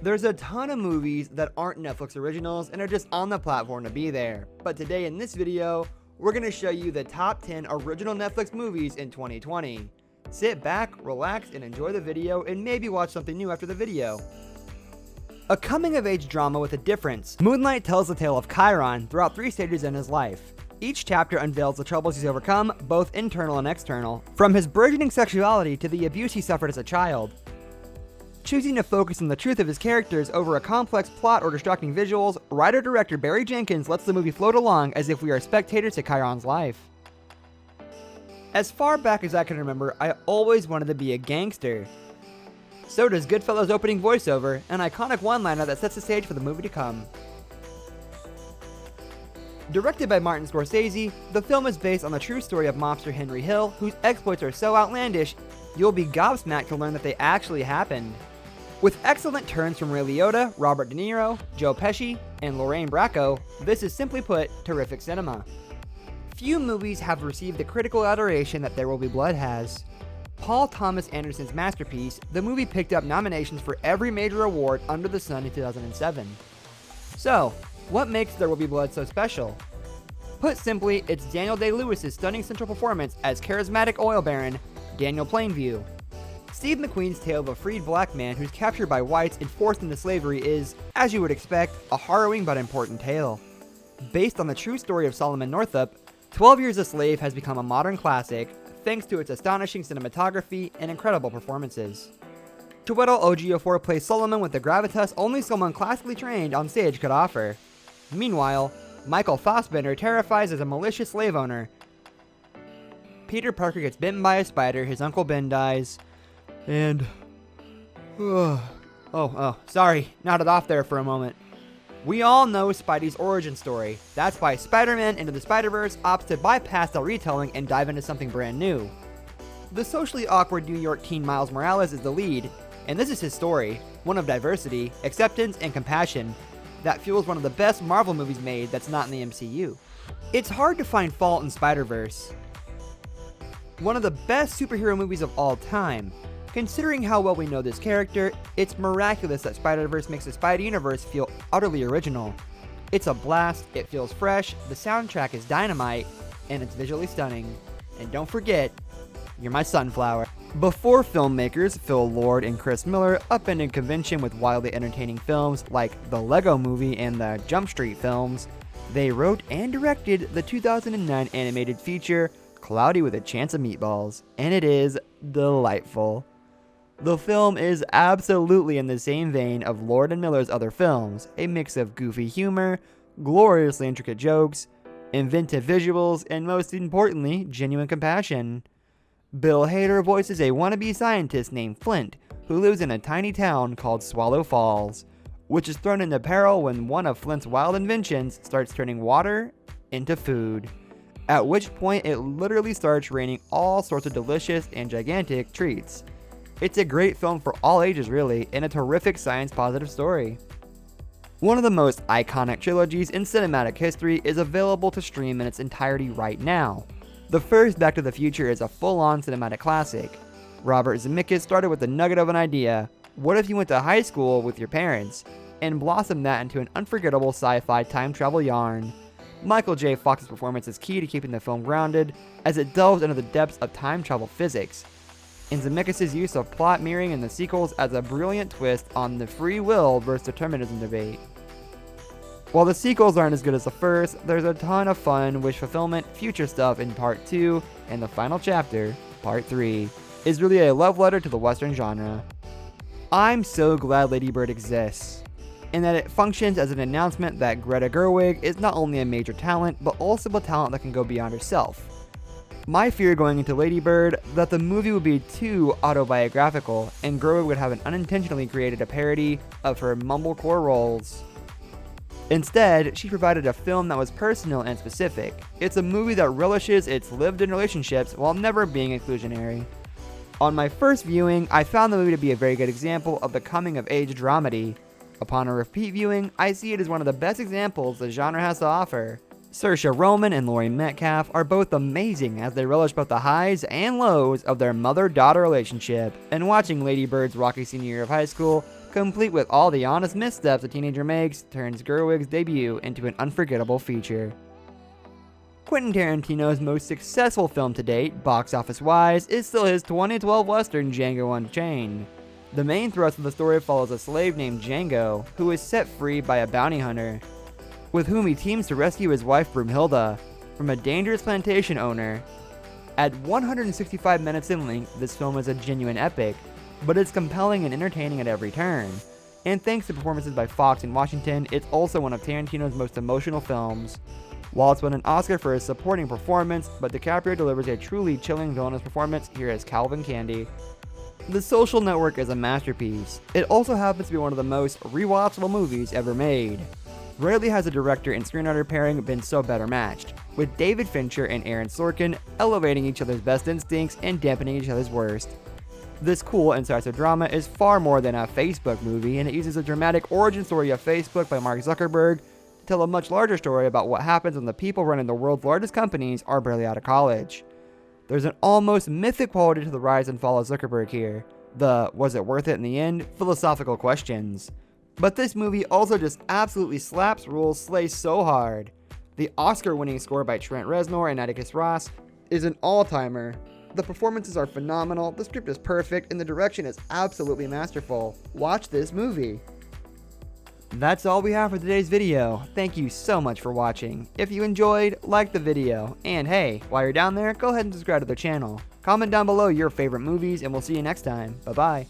There's a ton of movies that aren't Netflix originals and are just on the platform to be there. But today in this video, we're going to show you the top 10 original Netflix movies in 2020. Sit back, relax, and enjoy the video, and maybe watch something new after the video. A coming-of-age drama with a difference, Moonlight tells the tale of Chiron throughout 3 stages in his life. Each chapter unveils the troubles he's overcome, both internal and external, from his burgeoning sexuality to the abuse he suffered as a child. Choosing to focus on the truth of his characters over a complex plot or distracting visuals, writer-director Barry Jenkins lets the movie float along as if we are spectators to Chiron's life. As far back as I can remember, I always wanted to be a gangster. So does Goodfellas' opening voiceover, an iconic one-liner that sets the stage for the movie to come. Directed by Martin Scorsese, the film is based on the true story of mobster Henry Hill, whose exploits are so outlandish, you'll be gobsmacked to learn that they actually happened. With excellent turns from Ray Liotta, Robert De Niro, Joe Pesci, and Lorraine Bracco, this is simply put, terrific cinema. Few movies have received the critical adoration that There Will Be Blood has. Paul Thomas Anderson's masterpiece, the movie picked up nominations for every major award under the sun in 2007. So, what makes There Will Be Blood so special? Put simply, it's Daniel Day-Lewis's stunning central performance as charismatic oil baron Daniel Plainview. Steve McQueen's tale of a freed black man who's captured by whites and forced into slavery is, as you would expect, a harrowing but important tale. Based on the true story of Solomon Northup, 12 Years a Slave has become a modern classic thanks to its astonishing cinematography and incredible performances. Chiwetel Ejiofor plays Solomon with the gravitas only someone classically trained on stage could offer. Meanwhile, Michael Fassbender terrifies as a malicious slave owner. Peter Parker gets bitten by a spider, his Uncle Ben dies, and... sorry, nodded off there for a moment. We all know Spidey's origin story. That's why Spider-Man Into the Spider-Verse opts to bypass the retelling and dive into something brand new. The socially awkward New York teen Miles Morales is the lead, and this is his story, one of diversity, acceptance, and compassion, that fuels one of the best Marvel movies made that's not in the MCU. It's hard to find fault in Spider-Verse, one of the best superhero movies of all time. Considering how well we know this character, it's miraculous that Spider-Verse makes the Spidey universe feel utterly original. It's a blast, it feels fresh, the soundtrack is dynamite, and it's visually stunning. And don't forget, you're my sunflower. Before filmmakers Phil Lord and Chris Miller upended convention with wildly entertaining films like the Lego Movie and the Jump Street films, they wrote and directed the 2009 animated feature Cloudy with a Chance of Meatballs, and it is delightful. The film is absolutely in the same vein of Lord and Miller's other films, a mix of goofy humor, gloriously intricate jokes, inventive visuals, and most importantly, genuine compassion. Bill Hader voices a wannabe scientist named Flint, who lives in a tiny town called Swallow Falls, which is thrown into peril when one of Flint's wild inventions starts turning water into food, at which point it literally starts raining all sorts of delicious and gigantic treats. It's a great film for all ages really, and a terrific science-positive story. One of the most iconic trilogies in cinematic history is available to stream in its entirety right now. The first Back to the Future is a full-on cinematic classic. Robert Zemeckis started with the nugget of an idea: what if you went to high school with your parents, and blossomed that into an unforgettable sci-fi time travel yarn. Michael J. Fox's performance is key to keeping the film grounded, as it delves into the depths of time travel physics, and Zemeckis' use of plot mirroring in the sequels adds a brilliant twist on the free will versus determinism debate. While the sequels aren't as good as the first, there's a ton of fun, wish fulfillment, future stuff in Part 2, and the final chapter, Part 3, is really a love letter to the Western genre. I'm so glad Lady Bird exists, and that it functions as an announcement that Greta Gerwig is not only a major talent, but also a talent that can go beyond herself. My fear going into Lady Bird, that the movie would be too autobiographical, and Gerwig would have unintentionally created a parody of her mumblecore roles. Instead, she provided a film that was personal and specific. It's a movie that relishes its lived-in relationships while never being inclusionary. On my first viewing, I found the movie to be a very good example of the coming-of-age dramedy. Upon a repeat viewing, I see it as one of the best examples the genre has to offer. Saoirse Ronan and Laurie Metcalf are both amazing as they relish both the highs and lows of their mother-daughter relationship, and watching Lady Bird's rocky senior year of high school complete with all the honest missteps a teenager makes, turns Gerwig's debut into an unforgettable feature. Quentin Tarantino's most successful film to date, box office-wise, is still his 2012 western Django Unchained. The main thrust of the story follows a slave named Django, who is set free by a bounty hunter, with whom he teams to rescue his wife Broomhilda from a dangerous plantation owner. At 165 minutes in length, this film is a genuine epic, but it's compelling and entertaining at every turn. And thanks to performances by Fox and Washington, it's also one of Tarantino's most emotional films. While it's won an Oscar for his supporting performance, but DiCaprio delivers a truly chilling villainous performance here as Calvin Candy. The Social Network is a masterpiece. It also happens to be one of the most rewatchable movies ever made. Rarely has a director and screenwriter pairing been so better matched, with David Fincher and Aaron Sorkin elevating each other's best instincts and dampening each other's worst. This cool, incisive drama is far more than a Facebook movie, and it uses the dramatic origin story of Facebook by Mark Zuckerberg to tell a much larger story about what happens when the people running the world's largest companies are barely out of college. There's an almost mythic quality to the rise and fall of Zuckerberg here. The was it worth it in the end philosophical questions. But this movie also just absolutely slaps rules, slays so hard. The Oscar-winning score by Trent Reznor and Atticus Ross is an all-timer. The performances are phenomenal, the script is perfect, and the direction is absolutely masterful. Watch this movie. That's all we have for today's video. Thank you so much for watching. If you enjoyed, like the video. And hey, while you're down there, go ahead and subscribe to the channel. Comment down below your favorite movies, and we'll see you next time. Bye-bye.